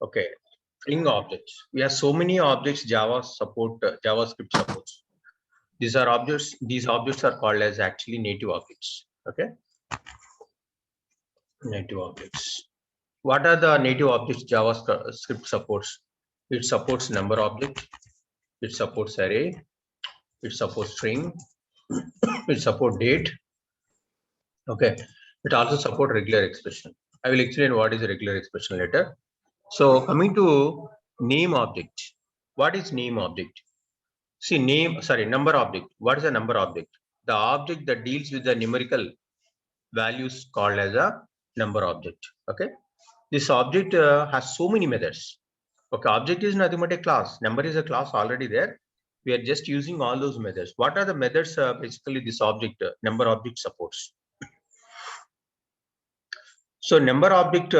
Okay, string objects. We have so many objects JavaScript supports. These are objects. These objects are called as actually native objects. Okay, native objects. What are the native objects JavaScript supports? It supports number object. It supports array. It supports string. It supports date. Okay. It also supports regular expression. I will explain what is a regular expression later. So coming to name object. What is name object? See number object. What is a number object? The object that deals with the numerical values called as a number object. Okay. This object has so many methods. Okay. Object is nothing but a class. Number is a class already there. We are just using all those methods. What are the methods basically this object number object supports? So number object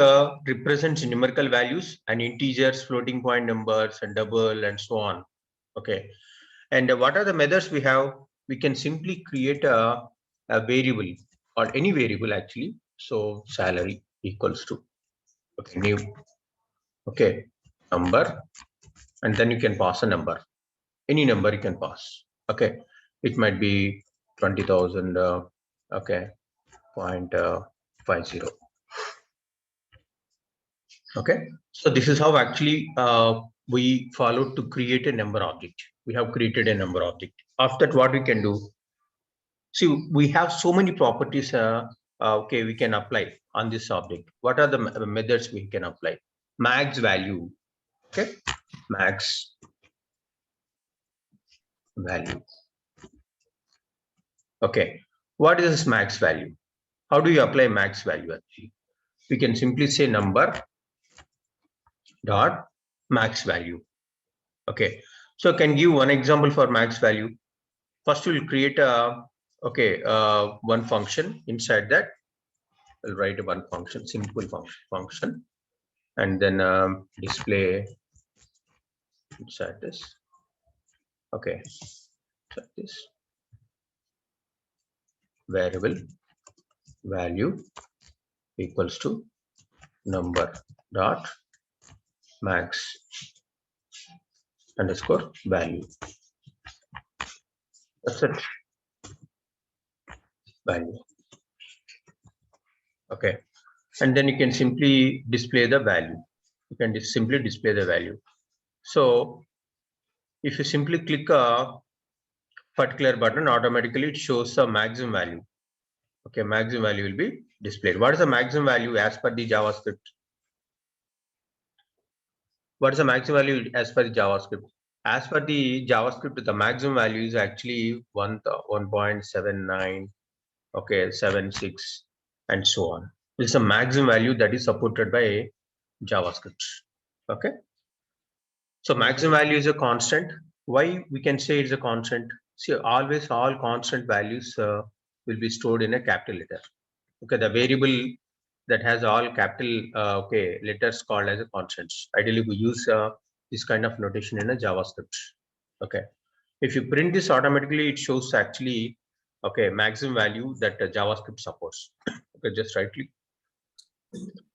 represents numerical values and integers, floating point numbers, and double and so on. Okay. And what are the methods we have? We can simply create a variable or any variable actually. So salary equals to new number, and then you can pass a number. Any number you can pass. Okay. It might be 20,000. Okay. 0.50. Okay, so this is how actually we followed to create a number object. We have created a number object. After that, what we can do? See, we have so many properties. Okay, we can apply on this object. What are the methods we can apply? Max value. Okay, max value. Okay, what is this max value? How do you apply max value actually? We can simply say number dot max value. Okay, so can give one example for max value. First we'll create a one function. Inside that we'll write one function, simple function, and then display inside this. Okay, inside this variable value equals to number dot max underscore value. That's it. Value. Okay, and then you can simply display the value. You can simply display the value. So if you simply click a particular button, automatically it shows the maximum value. Okay, maximum value will be displayed. What is the maximum value as per the JavaScript? What is the maximum value as per the JavaScript? As per the JavaScript, the maximum value is actually 1.79, okay, 76, and so on. This is the maximum value that is supported by JavaScript. Okay. So maximum value is a constant. Why we can say it's a constant? See, always all constant values will be stored in a capital letter. Okay, the variable that has all capital letters called as a constants. Ideally, we use this kind of notation in a JavaScript. Okay, if you print this automatically, it shows actually maximum value that JavaScript supports. Okay, just right click.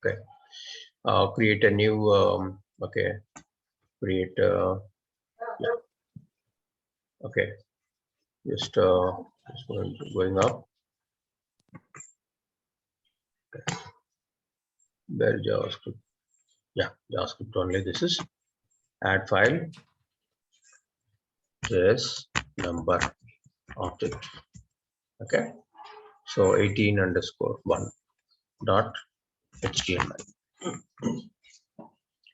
Okay, create a new create yeah. Okay, just going up. Okay. Where JavaScript? Yeah, JavaScript only. This is add file JS number object. Okay, so 18_1.html.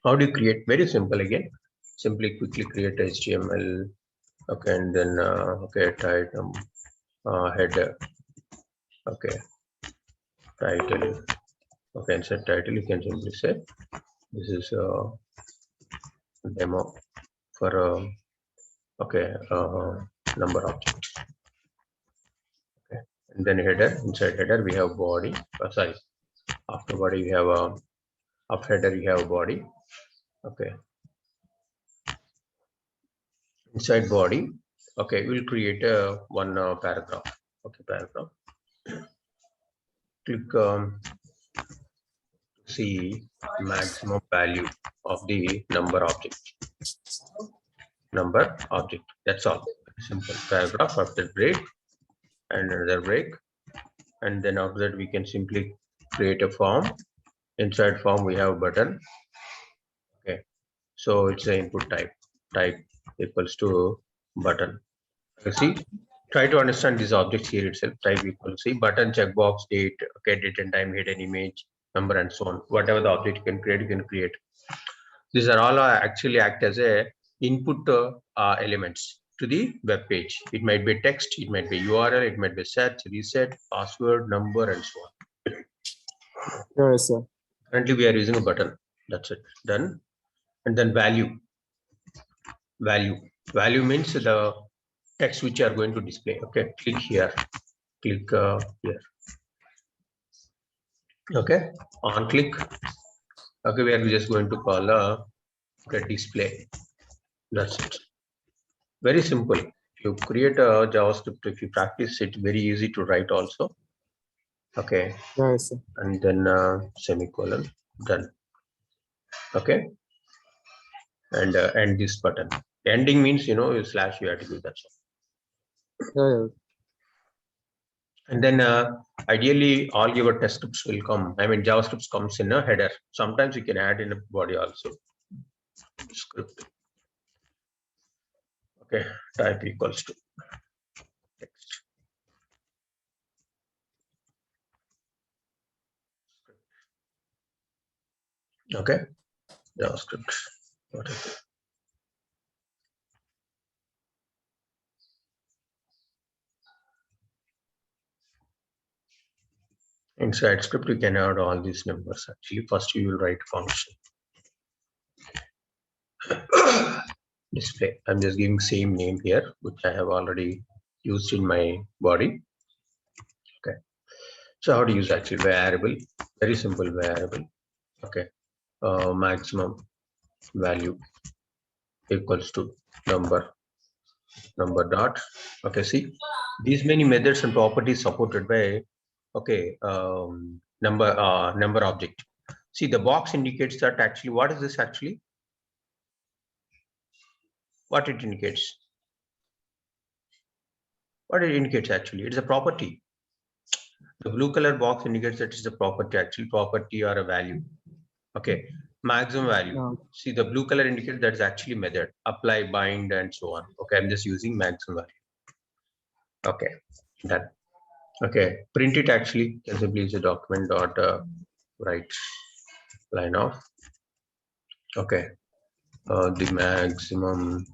How do you create? Very simple again. Simply quickly create HTML. Okay, and then title, header. Okay, title. Okay, inside title you can simply say this is a demo for number object. Okay, and then header. Inside header we have body. After body we have after header we have body. Okay, inside body. Okay, we'll create one paragraph. Okay, paragraph. Click see maximum value of the number object. That's all. Simple paragraph after break and another break, and then after that we can simply create a form. Inside form we have button. Okay, so it's the input type equals to button. You see, try to understand these objects here itself. Type equals, see, button, checkbox, date, okay, date and time, hidden image, number, and so on. Whatever the object you can create. These are all actually act as a input elements to the web page. It might be text, it might be URL, it might be search, reset, password, number, and so on. Yes, sir. Currently, we are using a button. That's it. Done. And then value. Value means the text which you are going to display. Okay, click here. Click here. Okay, on click. Okay, we are just going to call a display. That's it. Very simple. If you create a JavaScript, if you practice it, very easy to write also. Okay. Yes, sir. And then semicolon, done. Okay. And end this button. Ending means, you know, slash you have to do that. Yeah. And then ideally all your test scripts will come. I mean, JavaScript comes in a header. Sometimes you can add in a body also. Script. Okay, type equals to text. Okay, JavaScript. Whatever. Inside script, you can add all these numbers. Actually, first you will write function. Display. I'm just giving same name here, which I have already used in my body. Okay. So how to use actually variable? Very simple variable. Okay. Maximum value equals to number dot. Okay. See, these many methods and properties supported by number object. See, the box indicates that actually what is this actually? What it indicates? What it indicates actually? It's a property. The blue color box indicates that it's a property, actually property or a value. Okay, maximum value. Yeah. See, the blue color indicates that is actually method, apply, bind, and so on. Okay, I'm just using maximum value. Okay, done. Okay, print it actually can simply use a document dot write line of. Okay, the maximum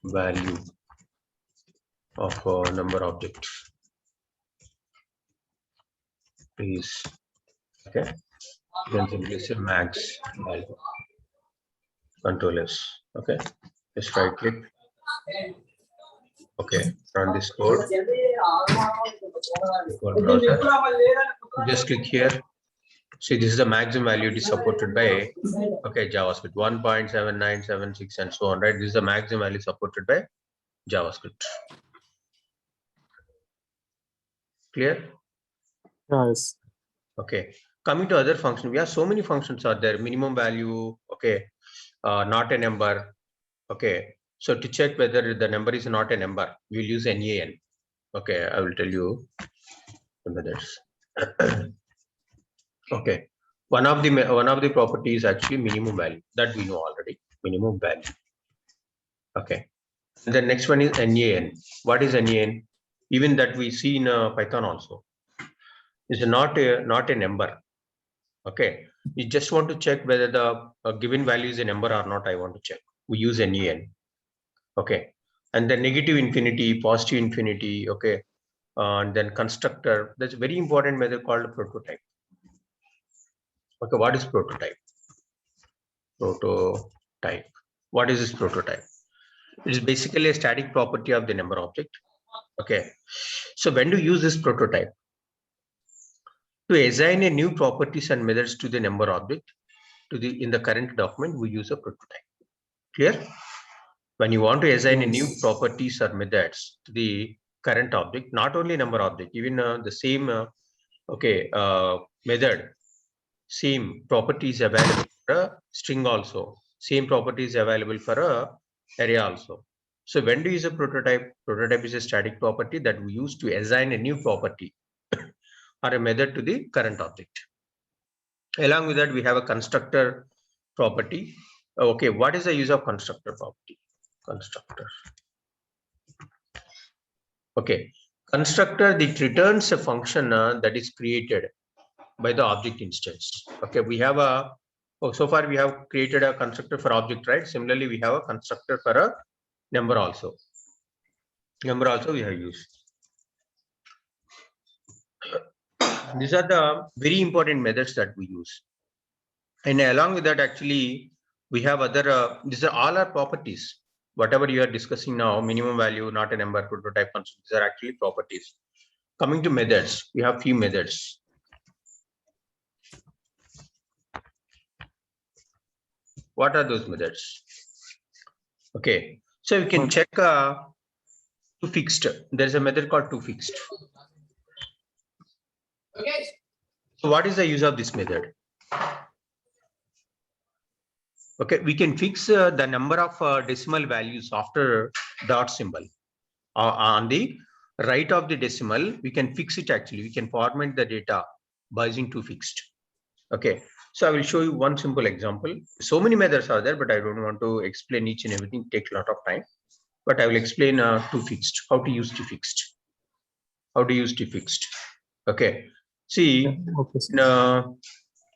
value of number objects is, okay, then simply say max value. Control S. Okay, just right click. Okay, run this code. Just click here. See, this is the maximum value. It is supported by JavaScript 1.7976 and so on. Right, this is the maximum value supported by JavaScript. Clear? Yes. Okay. Coming to other functions, we have so many functions are there. Minimum value. Okay, not a number. Okay. So to check whether the number is not a number, we'll use NaN. Okay, I will tell you the methods. Okay, one of the properties actually minimum value, that we know already. Minimum value. Okay, and the next one is NaN. What is NaN? Even that we see in Python also. Is not a number. Okay, you just want to check whether the given value is a number or not. I want to check. We use NaN. Okay, and then negative infinity, positive infinity. Okay, and then constructor. That's a very important method called prototype. Okay, what is prototype? Prototype. What is this prototype? It is basically a static property of the number object. Okay, so when to use this prototype? To assign a new properties and methods to the number object in the current document, we use a prototype. Clear? When you want to assign a new properties or methods to the current object, not only number object, even the same method, same property is available for a string also. Same property is available for a array also. So when do you use a prototype? Prototype is a static property that we use to assign a new property or a method to the current object. Along with that, we have a constructor property. Okay, what is the use of constructor property? Constructor. Okay, constructor, it returns a function that is created by the object instance. Okay, we have a, so far we have created a constructor for object, right? Similarly, we have a constructor for a number also. Number also we have used. These are the very important methods that we use. And along with that, actually, we have other, these are all our properties. Whatever you are discussing now, minimum value, not a number, prototype function, these are actually properties. Coming to methods, we have few methods. What are those methods? Okay, so we can check toFixed. There's a method called toFixed. Okay. So what is the use of this method? Okay, we can fix the number of decimal values after dot symbol. On the right of the decimal, we can fix it actually. We can format the data by using toFixed. Okay, so I will show you one simple example. So many methods are there, but I don't want to explain each and everything, take a lot of time. But I will explain toFixed, how to use toFixed. How to use toFixed. Okay, see, Okay, sir.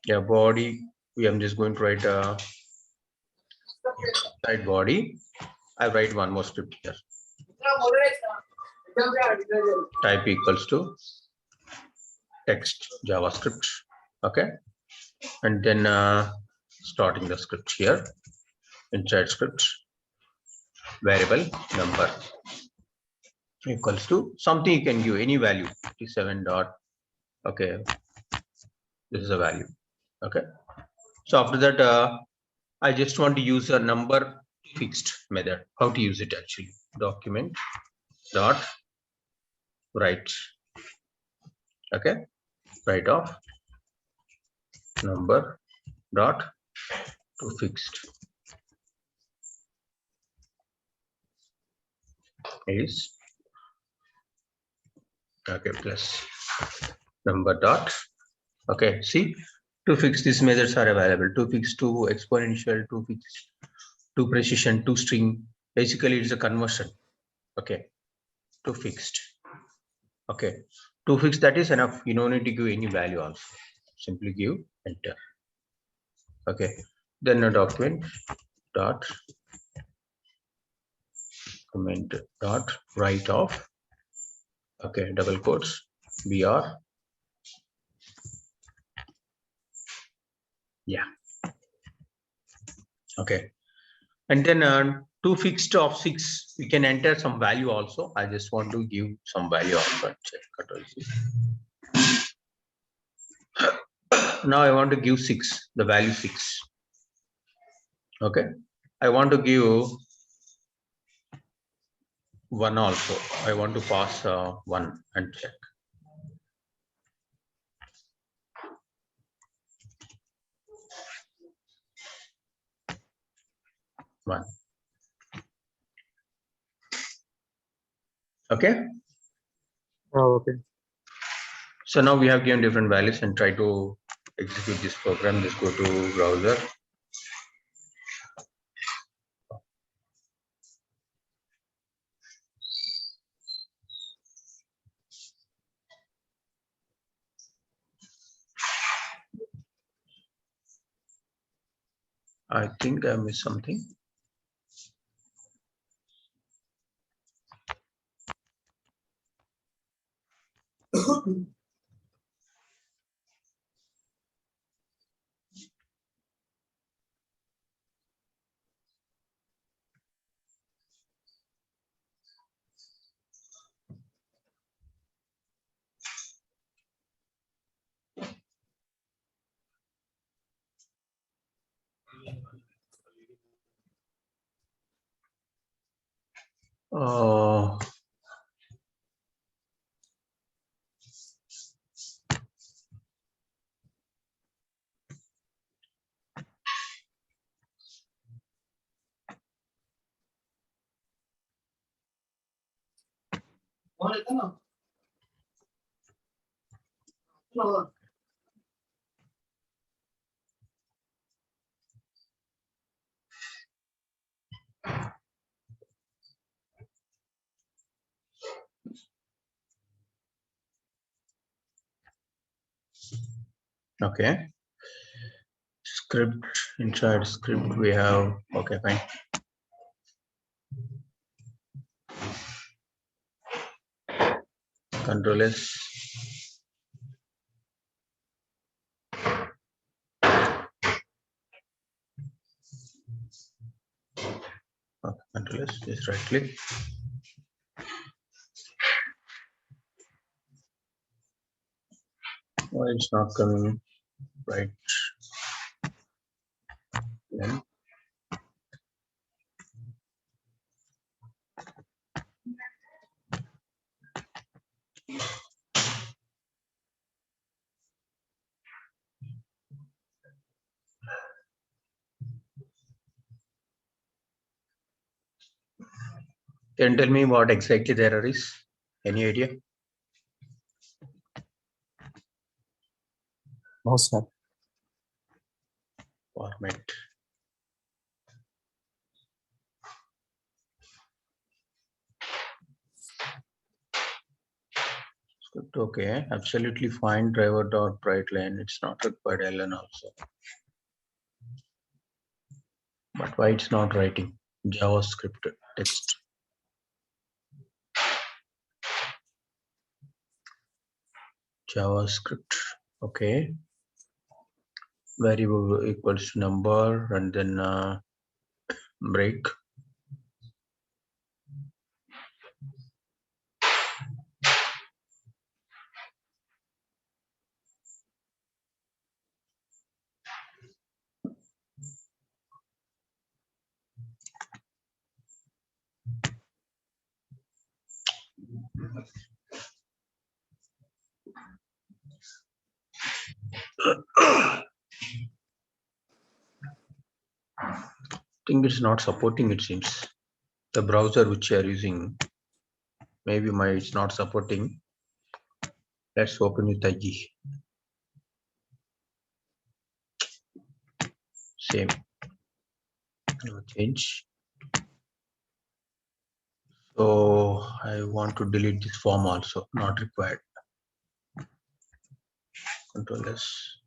yeah, body, I'm just going to write side body. I write one more script here. Type equals to text JavaScript. Okay, and then starting the script here, inside script, variable number equals to something, you can give any value, 57 dot. Okay, this is a value. Okay, so after that, I just want to use a number fixed method. How to use it actually? Document dot write. Okay, write of number dot toFixed is okay plus number dot. Okay, see, toFix, these methods are available. toFix, to exponential, toFix, to precision, to string. Basically, it's a conversion. Okay, toFixed. Okay, toFix, that is enough. You don't need to give any value also. Simply give enter. Okay, then a document dot comment dot write of. Okay, double quotes br. Yeah. Okay, and then toFixed of 6, we can enter some value also. I just want to give some value also. Check control C. Now I want to give 6, the value 6. Okay, I want to give 1 also. I want to pass 1 and check. 1. Okay. Oh, okay. So now we have given different values and try to execute this program. Just go to browser. I think I missed something. Uh, Okay. Script, inside script we have, okay, fine. Control S. Okay, Control S, just right click. Why it's not coming right? Then can you tell me what exactly the error is? Any idea? No, sir. Format. Script, okay, absolutely fine. Driver dot bright line. It's not required ln also. But why it's not writing? JavaScript text. JavaScript. Okay. Variable equals to number and then break. Think it's not supporting, it seems. The browser which you are using, maybe it's not supporting. Let's open with IE. Same. No change. So I want to delete this form also, not required. Control S.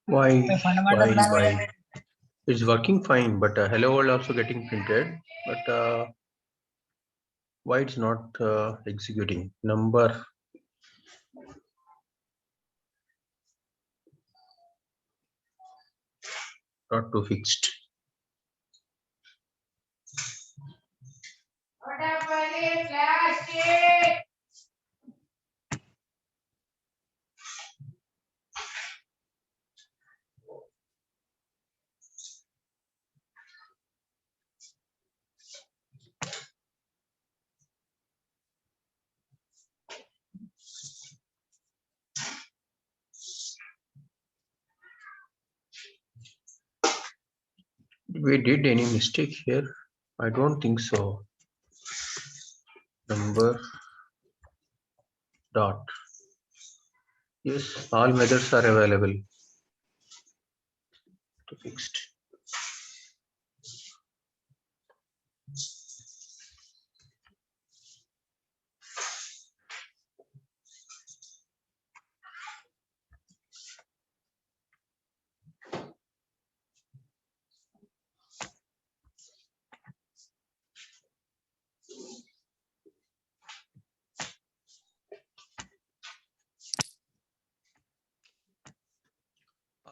Why? It's working fine, but hello world also getting printed. But why it's not executing? Number dot to fixed. We did any mistake here? I don't think so. Number dot. Yes, all methods are available to fixed.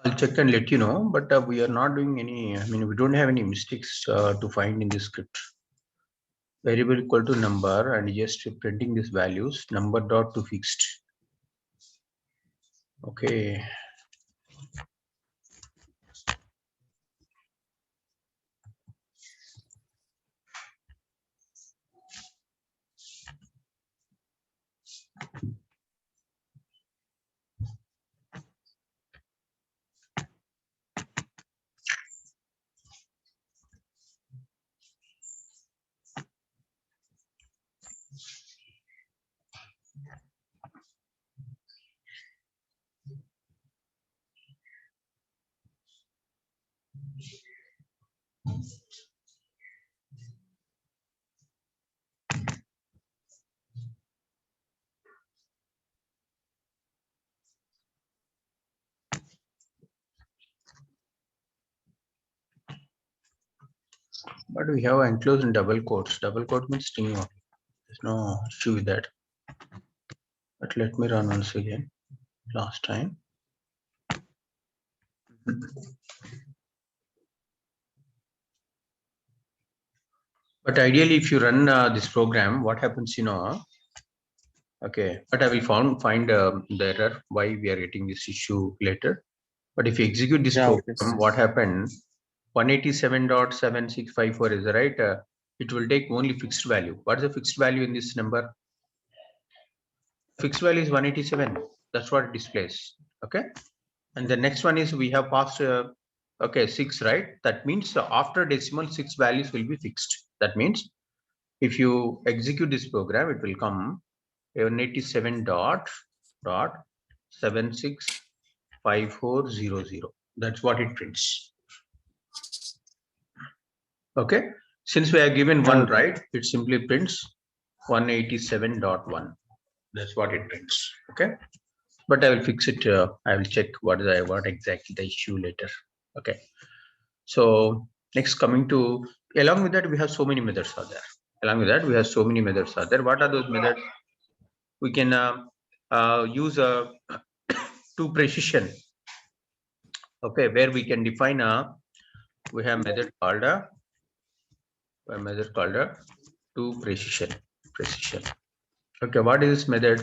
I'll check and let you know, but we are not doing any, I mean, we don't have any mistakes to find in this script. Variable equal to number and just printing these values, number dot to fixed. Okay. But we have enclosed in double quotes. Double quote means string only. There's no issue with that. But let me run once again. Last time. But ideally, if you run this program, what happens, you know? Okay, but I will find the error why we are getting this issue later. But if you execute this Yeah, program, okay. what happened? 187.7654 is right. It will take only fixed value. What is the fixed value in this number? Fixed value is 187. That's what it displays. Okay. And the next one is we have passed. Okay, 6, right? That means after decimal 6 values will be fixed. That means if you execute this program, it will come 187.765400. That's what it prints. Okay, since we are given one, Okay. right, it simply prints 187.1. That's what it prints. Okay, but I will fix it. I will check what exactly the issue later. Okay, so next, coming to, along with that, we have so many methods are there. Along with that, we have so many methods are there. What are those methods? We can use a to precision. Okay, where we can define we have method called a to precision. Okay, what is this method?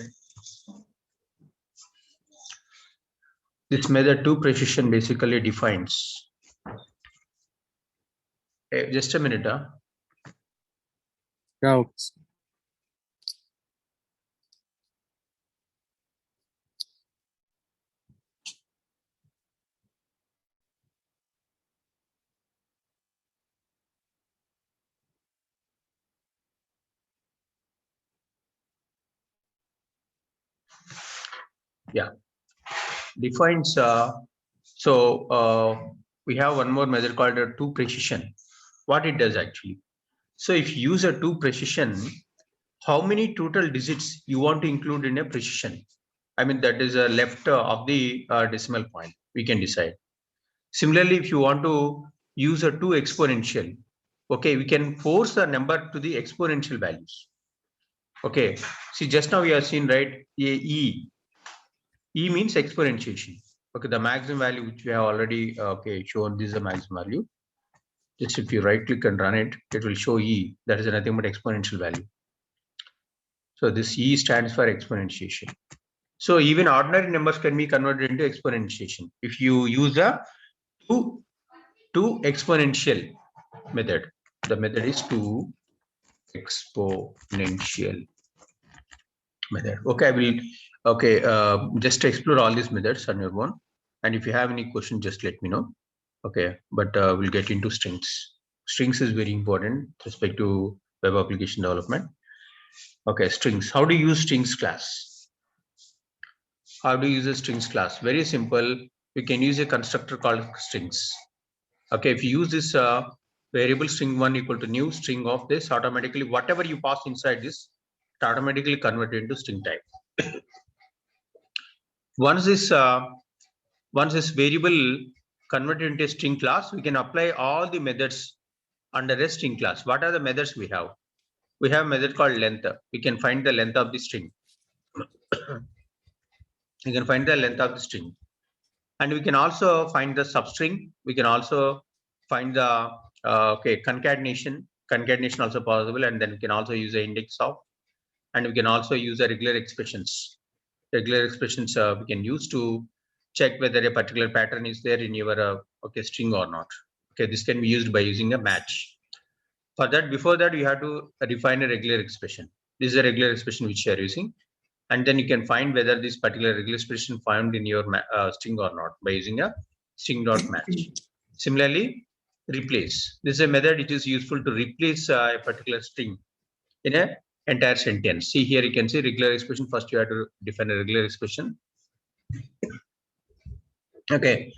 This method to precision basically defines. Just a minute. Yeah, okay. Yeah, defines. We have one more method called a to precision. What it does actually. So if you use a to precision, how many total digits you want to include in a precision? I mean, that is a left of the decimal point. We can decide. Similarly, if you want to use a to exponential, okay, we can force the number to the exponential values. Okay, see, just now we have seen, right? E means exponentiation. Okay, the maximum value which we have already shown, this is the maximum value. Just if you right click and run it, it will show E. That is nothing but exponential value. So this E stands for exponentiation. So even ordinary numbers can be converted into exponentiation if you use the two exponential method. The method is 2 exponential method. Okay, I will just explore all these methods on your own. And if you have any question, just let me know. Okay, but we'll get into strings. Strings is very important with respect to web application development. Okay, strings. How do you use strings class? How do you use a strings class? Very simple. We can use a constructor called strings. Okay, if you use this variable string1 equal to new string of this, automatically whatever you pass inside this, it automatically convert into string type. Once this variable converted into a string class, we can apply all the methods under a string class. What are the methods we have? We have a method called length. We can find the length of the string. You can find the length of the string, and we can also find the substring. We can also find the concatenation. Concatenation also possible, and then we can also use the index of, and we can also use the regular expressions. Regular expressions we can use to check whether a particular pattern is there in your string or not. Okay, this can be used by using a match. For that, before that, you have to define a regular expression. This is a regular expression which you are using, and then you can find whether this particular regular expression found in your string or not by using a string dot match. Similarly, replace. This is a method which is useful to replace a particular string in a entire sentence. See here, you can see regular expression. First, you have to define a regular expression. Okay,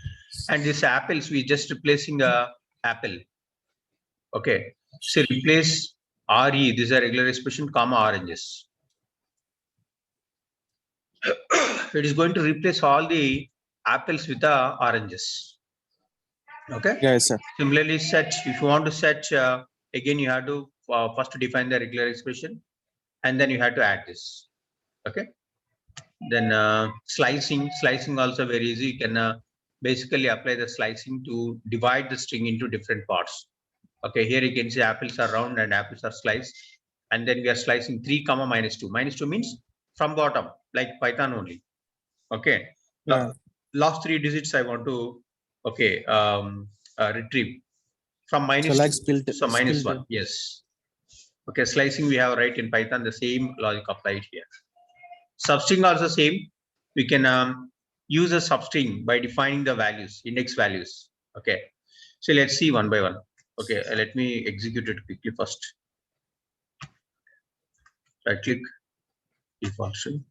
and this apples, we just replacing a apple. Okay, so replace RE. This is a regular expression, comma oranges. It is going to replace all the apples with the oranges. Okay. Yes, sir. Similarly, search. If you want to search, again you have to first define the regular expression, and then you have to add this. Okay. Then slicing. Slicing also very easy. You can basically apply the slicing to divide the string into different parts. Okay. Here you can see apples are round and apples are sliced, and then we are slicing 3 comma minus 2. Minus 2 means from bottom, like Python only. Okay. Yeah. Last 3 digits I want to retrieve from minus So like 2. split. So minus split. 1. Yes. Okay. Slicing we have right in Python. The same logic applied here. Substring also same. We can use a substring by defining the values, index values. Okay. So let's see one by one. Okay. Let me execute it quickly first. Right click, default string.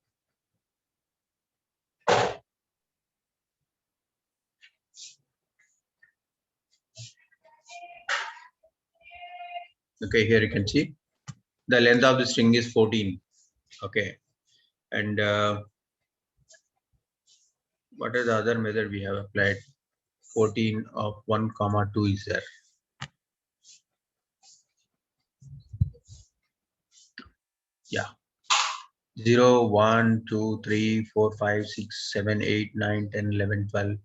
Okay, here you can see the length of the string is 14. Okay, and what is the other method we have applied? 14 of 1 comma 2 is there. Yeah, 0 1 2 3 4 5 6 7 8 9 10 11 12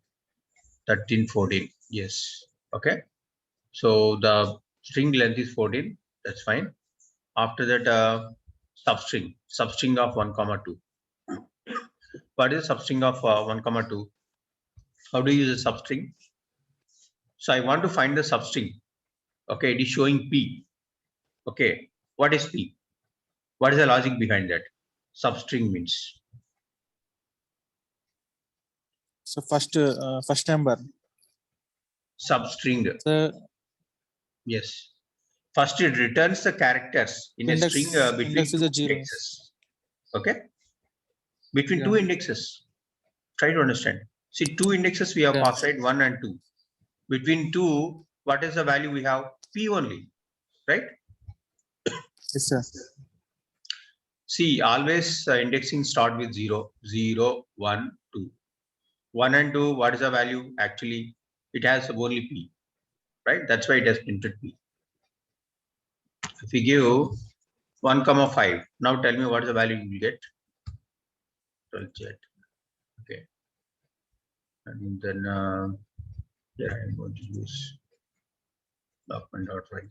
13 14. Yes. Okay, so the string length is 14. That's fine. After that, substring of 1 comma 2. What is substring of 1 comma 2? How do you use a substring? So I want to find the substring. Okay, it is showing P. Okay, what is P? What is the logic behind that? Substring means. So first number. Substring. So Yes. First, it returns the characters in index, a string between index is 2 a 0. indexes. Okay, between Yeah. 2 indexes. Try to understand. See, 2 indexes we have Yeah. passed, right? 1 and 2. Between 2, what is the value we have? P only, right? Yes, sir. See, always indexing start with 0, 0, 1, 2. 1 and 2, what is the value? Actually, it has only P, right? That's why it has printed P. If we give 1 comma 5, now tell me what is the value you will get? 12Z. Okay. and then yeah, I'm going to use document dot write.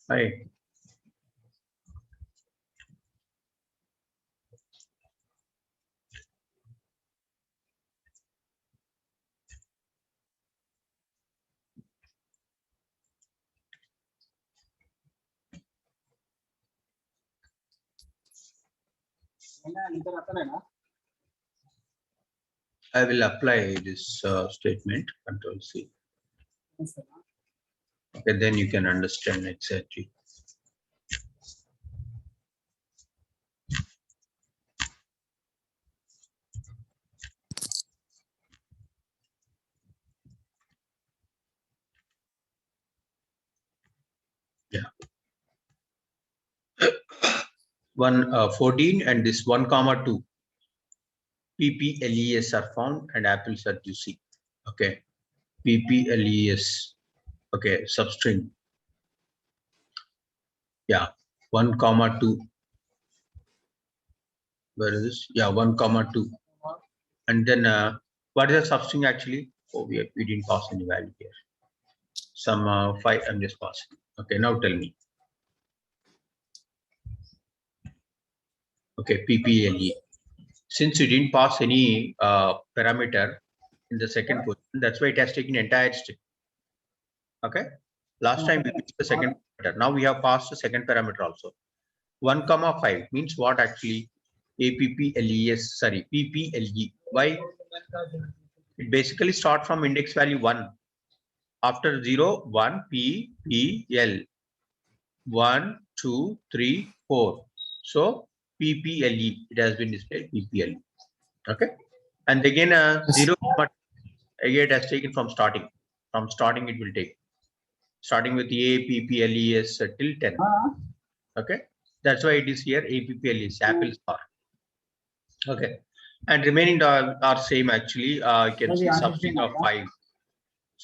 Hi. I will apply this statement, Control C. Okay, then you can understand exactly. Yeah. 14 and this 1 comma 2. PPLES are found and apples are juicy. Okay. PPLES. Okay, substring. Yeah, 1 comma 2. Where is this? Yeah, 1 comma 2. And then what is the substring actually? Oh, we didn't pass any value here. Some 5, I'm just passing. Okay, now tell me. Okay, PPLE. Since you didn't pass any parameter in the second position, that's why it has taken entire string. Okay. Last time we used the second parameter. Now we have passed the second parameter also. 1 comma 5 means what actually? APPLES, sorry, PPLE. Why? It basically start from index value 1. After 0, 1, PPL. 1, 2, 3, 4. So PPLE, it has been displayed PPLE. Okay. And again, 0, but again, it has taken from starting. From starting, it will take. Starting with APPLES till 10. Okay. That's why it is here APPLES, Apple Star. Okay. And remaining are same actually. You can see substring of 5.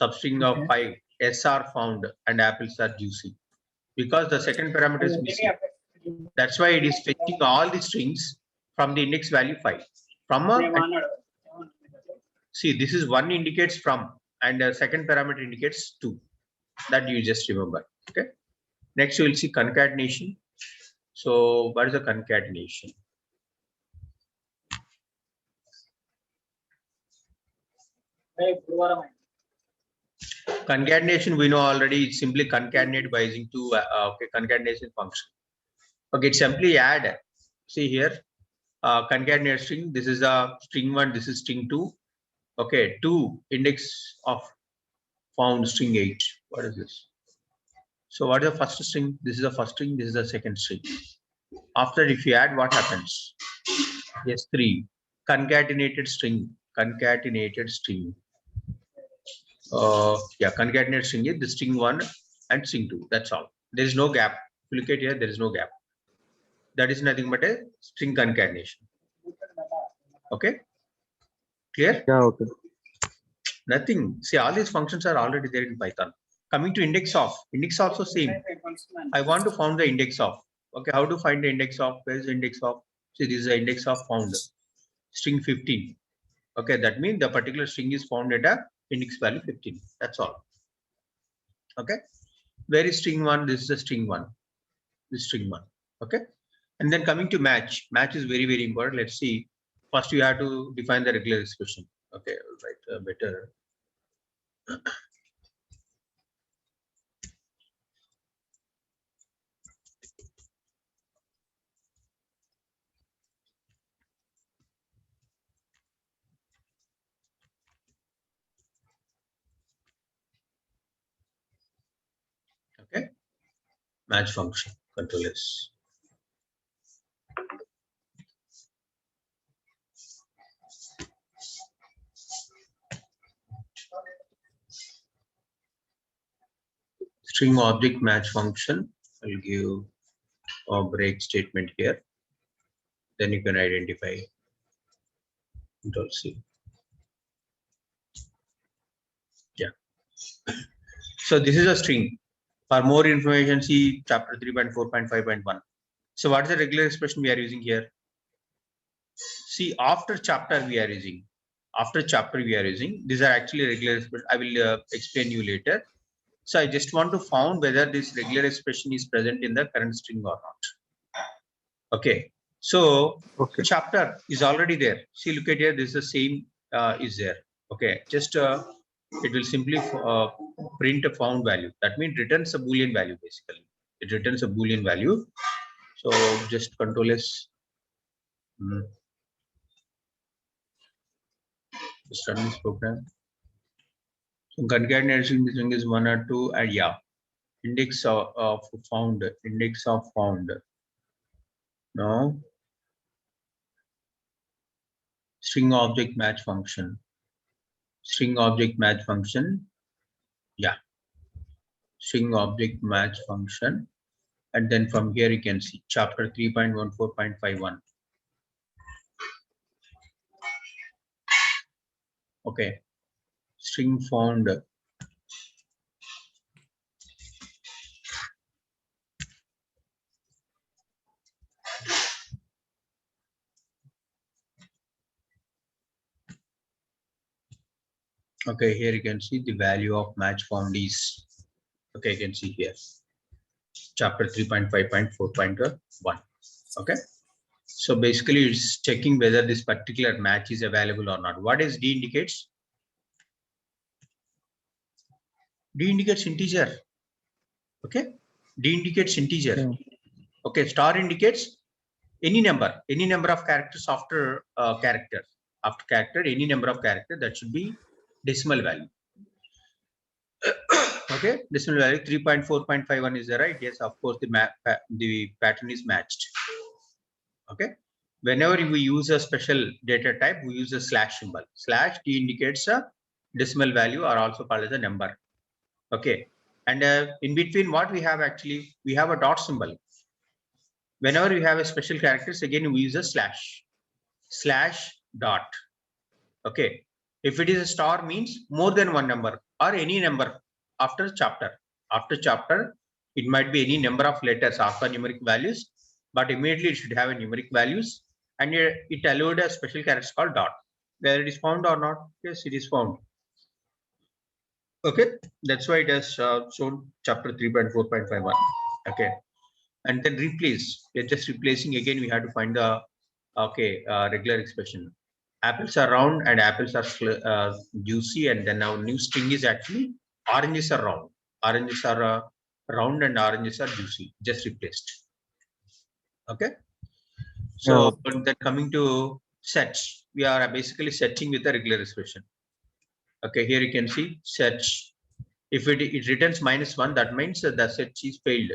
Substring of 5. SR found and apples are juicy. Because the second parameter is missing. That's why it is fetching all the strings from the index value 5. From see, this is 1 indicates from and the second parameter indicates 2. That you just remember. Okay. Next you will see concatenation. So what is the concatenation? Concatenation we know already. It's simply concatenate by using two okay, concatenation function. Okay, it's simply add. See here, concatenate string. This is a string 1. This is string 2. Okay, 2 index of found string 8. What is this? So what is the first string? This is the first string. This is the second string. After if you add, what happens? Yes, 3 concatenated string. Concatenated string. Yeah, concatenated string is the string 1 and string 2. That's all. There is no gap. If you look at here, there is no gap. That is nothing but a string concatenation. Okay, clear? Yeah, okay. Nothing. See, all these functions are already there in Python. Coming to index of, index also same. I want to find the index of. Okay, how to find the index of? Where is the index of? See, this is the index of found. String 15. Okay, that means the particular string is found at a index value 15. That's all. Okay. Where is string 1? This is the string 1. This is string 1. Okay. And then coming to match. Match is very, very important. Let's see. First, you have to define the regular expression. Okay, all right, better. Okay, match function, Control S. String object match function. I'll give or break statement here. Then you can identify Control C. Yeah. So this is a string. For more information, see chapter 3.4.5.1. So what is the regular expression we are using here? See, after chapter we are using. These are actually regular expression. I will explain you later. So I just want to find whether this regular expression is present in the current string or not. Okay. So Okay. chapter is already there. See, look at here. This is the same is there. Okay. Just it will simply print a found value. That means returns a Boolean value basically. It returns a Boolean value. So just Control S. Just run this program. So concatenation string is 1 or 2, and yeah, index of found. No. String object match function. Yeah. String object match function. And then from here you can see chapter 3.14.51. Okay. String found. Okay, here you can see the value of match found is. Okay, you can see here. Chapter 3.5.4.1. Okay. So basically it's checking whether this particular match is available or not. What is D indicates? D indicates integer. Okay. D indicates integer. Okay. Star indicates any number of characters after character. After character, any number of character, that should be decimal value. Okay. Decimal value 3.4.51 is there, right? Yes, of course the pattern is matched. Okay. Whenever we use a special data type, we use a slash symbol. Slash D indicates a decimal value, or also called as a number. Okay. And in between, what we have actually, we have a dot symbol. Whenever we have a special characters, again we use a slash dot. Okay. If it is a star, means more than one number or any number after chapter. After chapter, it might be any number of letters after numeric values, but immediately it should have a numeric values, and it allowed a special character called dot. Whether it is found or not, yes, it is found. Okay, that's why it has shown chapter 3.4.51. Okay, and then replace. We're just replacing again. We have to find the regular expression. Apples are round and apples are juicy, and then our new string is actually oranges are round. Oranges are round and oranges are juicy. Just replaced. Okay. So then coming to sets, we are basically setting with a regular expression. Okay, here you can see set. If it returns -1, that means the set is failed.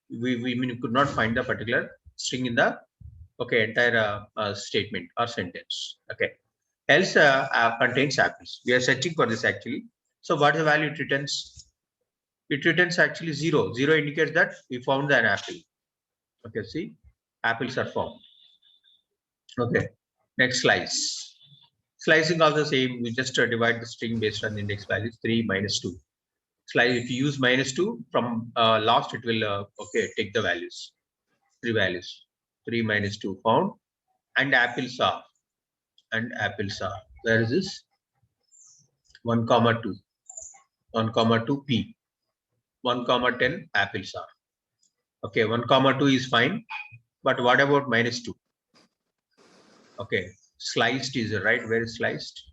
We could not find the particular string in the entire statement or sentence. Okay, else contains apples. We are searching for this actually. So what is the value it returns? It returns actually 0. 0 indicates that we found an apple. Okay, see, apples are found. Okay, next slice. Slicing also same. We just divide the string based on the index values 3 minus 2. Slice, if you use -2 from last, it will take the values, 3 values. 3 minus 2 found, and apples are. Where is this? 1, 2. 1, 2 P. 1, 10 apples are. Okay, 1, 2 is fine, but what about -2? Okay, sliced is right. Where is sliced?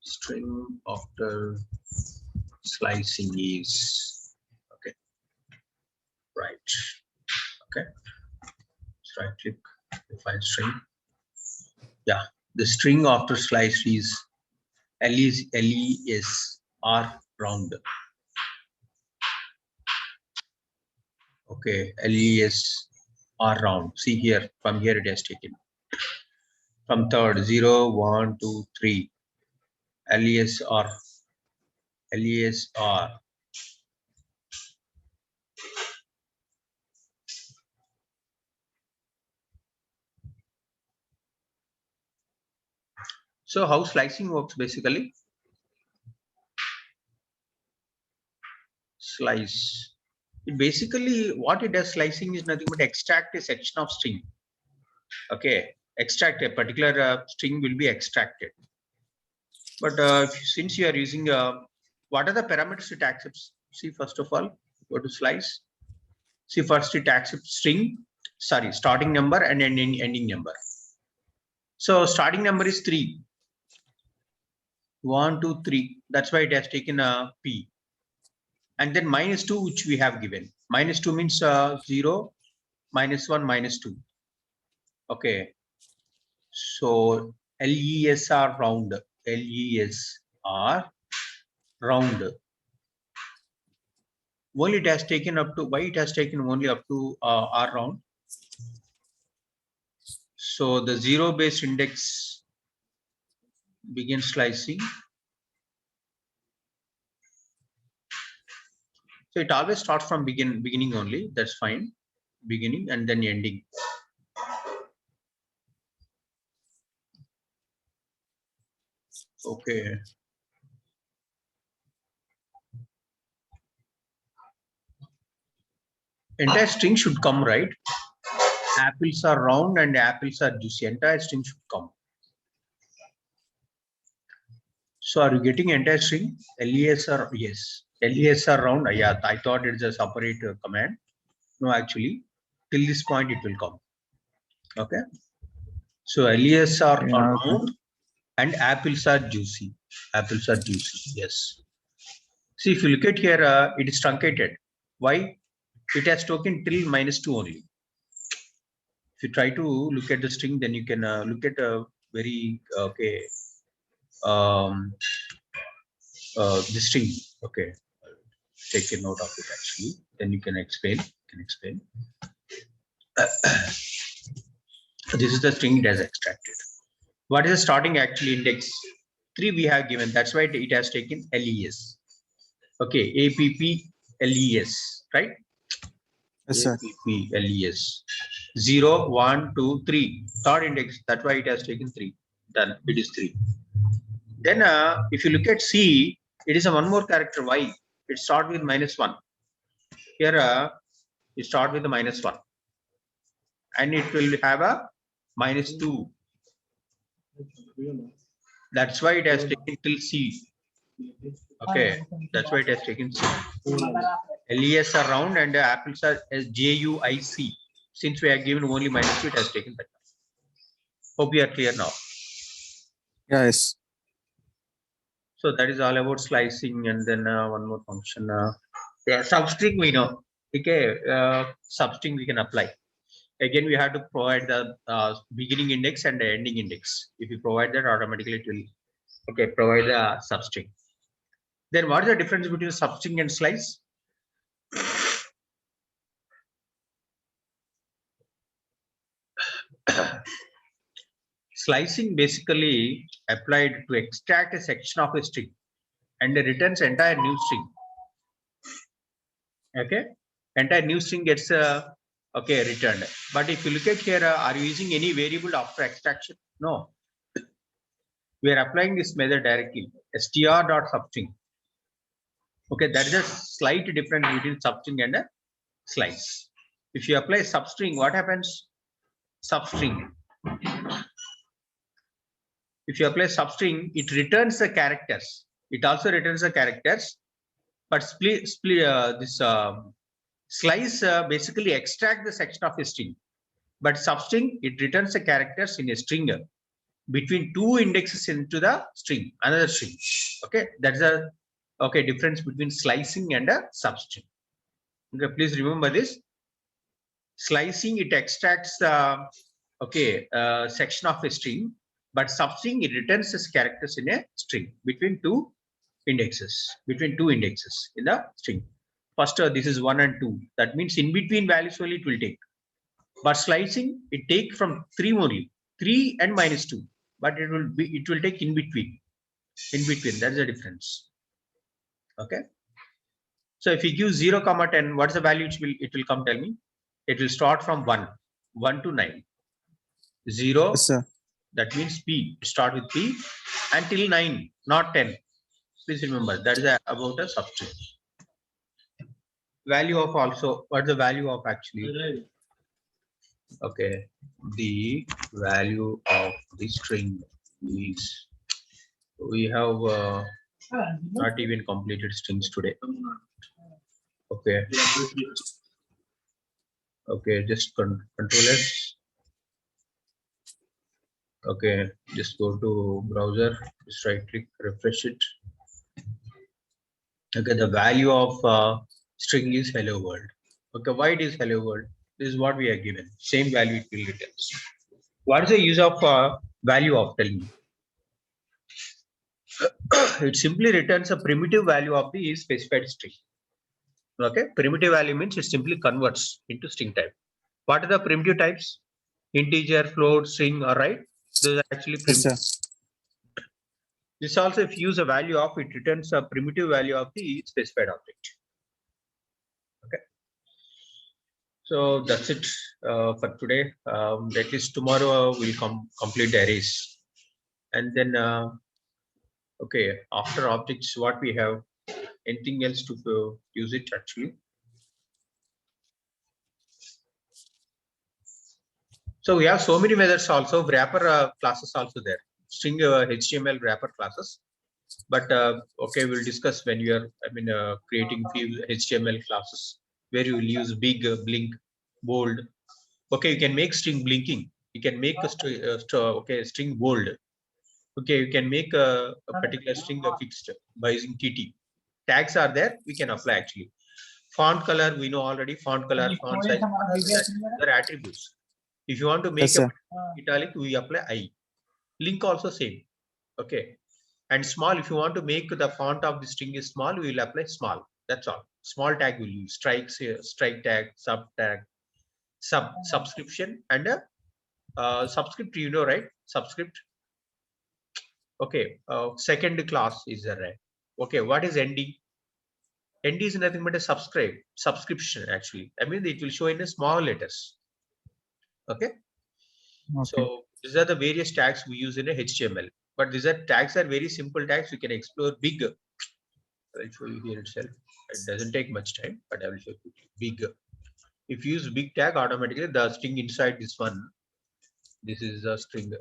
String after slicing is okay. Right. Okay. Let's right click, define string. Yeah, the string after slice is LESR round. Okay, LES are round. See here, from here it has taken. From third, 0, 1, 2, 3. LESR. LESR. So how slicing works basically? Slice. It basically, what it does, slicing is nothing but extract a section of string. Okay, extract a particular string will be extracted. But since you are using, what are the parameters it accepts? See, first of all, go to slice. See, first it accepts string, sorry, starting number and ending number. So starting number is 3. 1, 2, 3. That's why it has taken a P. And then -2, which we have given. -2 means 0, -1, -2. Okay. So LESR round. LESR round. Only it has taken up to, why it has taken only up to R round? So the 0 based index begins slicing. So it always starts from beginning only. That's fine. Beginning and then ending. Okay. Entire string should come, right? Apples are round and apples are juicy. Entire string should come. So are you getting entire string? LESR, yes. LESR round, yeah, I thought it's a separate command. No, actually, till this point it will come. Okay. So LESR are round and apples are juicy. Apples are juicy, yes. See, if you look at here, it is truncated. Why? It has taken till -2 only. If you try to look at the string, then you can look at a very okay the string. Okay, take a note of it actually. Then you can explain. This is the string it has extracted. What is the starting actually index? 3 we have given. That's why it has taken LES. Okay, APP LES, right? Yes, sir. APP LES. 0, 1, 2, 3. Third index. That's why it has taken 3. Then it is 3. Then if you look at C, it is a one more character. Y. It starts with -1. Here it starts with the -1. And it will have a -2. That's why it has taken till C. Okay, that's why it has taken C. LES are round and apples are as JUIC. Since we are given only -2, it has taken that. Hope you are clear now. Yes. So that is all about slicing, and then one more function. Yeah, substring we know. Okay, substring we can apply. Again, we have to provide the beginning index and the ending index. If you provide that, automatically it will provide the substring. Then what is the difference between substring and slice? Slicing basically applied to extract a section of a string and returns entire new string. Okay, entire new string gets returned. But if you look at here, are you using any variable after extraction? No. We are applying this method directly. str.substring. Okay, that is a slight difference between substring and a slice. If you apply substring, what happens? Substring. If you apply substring, it returns the characters. It also returns the characters, but this slice basically extract the section of a string. But substring, it returns the characters in a string between two indexes into the string, another string. Okay, that's a difference between slicing and a substring. Okay, please remember this. Slicing, it extracts the section of a string, but substring, it returns its characters in a string between two indexes in the string. First, this is 1 and 2. That means in between values only it will take. But slicing, it take from 3 only, 3 and -2, but it will take in between. That's the difference. Okay. So if you give 0, 10, what's the value it will come? Tell me. It will start from 1 to 9. 0, Yes, sir. that means P. Start with P until 9, not 10. Please remember that is about a substring. Value of also, what's the value of actually? Okay, the value of the string is, we have not even completed strings today. Okay. Okay, just control S. Okay, just go to browser, just right click, refresh it. Okay, the value of string is hello world. Okay, why it is hello world? This is what we are given. Same value it will return. What is the use of value of? Tell me. It simply returns a primitive value of the specified string. Okay, primitive value means it simply converts into string type. What are the primitive types? Integer, float, string, all right? Those are actually Yes, primitive. sir. This also, if you use a value of, it returns a primitive value of the specified object. Okay. So that's it for today. At least tomorrow we'll complete the arrays. And then, okay, after objects, what we have, anything else to use it actually? So we have so many methods also, wrapper classes also there, string HTML wrapper classes. But okay, we'll discuss when you are, creating few HTML classes where you will use big, blink, bold. Okay, you can make string blinking. You can make a string bold. Okay, you can make a particular string fixed by using TT. Tags are there. We can apply actually. Font color, we know already. Font color, font size, they're attributes. If you want to make Yes, sir. italic, we apply I. Link also same. Okay. And small, if you want to make the font of the string is small, we will apply small. That's all. Small tag will use strike tag, sub tag, subscription, and a subscript. You know, right? Subscript. Okay. Second class is there, right? Okay. What is ND? ND is nothing but a subscription actually. It will show in a small letters. Okay. Okay. So these are the various tags we use in a HTML. But these tags are very simple tags. We can explore big. I'll show you here itself. It doesn't take much time, but I will show you big. If you use big tag, automatically the string inside this one, this is a string.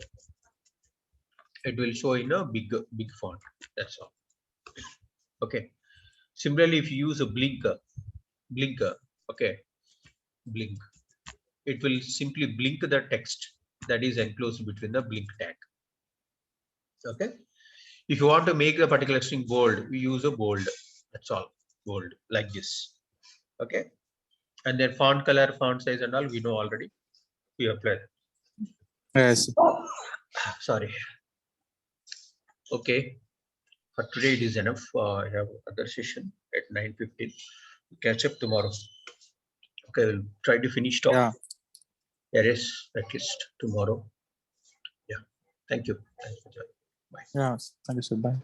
It will show in a big font. That's all. Okay. Similarly, if you use a blinker, okay, blink, it will simply blink the text that is enclosed between the blink tag. Okay. If you want to make the particular string bold, we use a bold. That's all. Bold, like this. Okay. And then font color, font size, and all we know already. We apply. Yes. Sorry. Okay. For today it is enough. I have other session at 9:15. Catch up tomorrow. Okay, we'll try to finish top. Yeah. Yes, at least tomorrow. Yeah. Thank you. Thanks for joining. Bye. Yeah. Thank you, sir. Bye.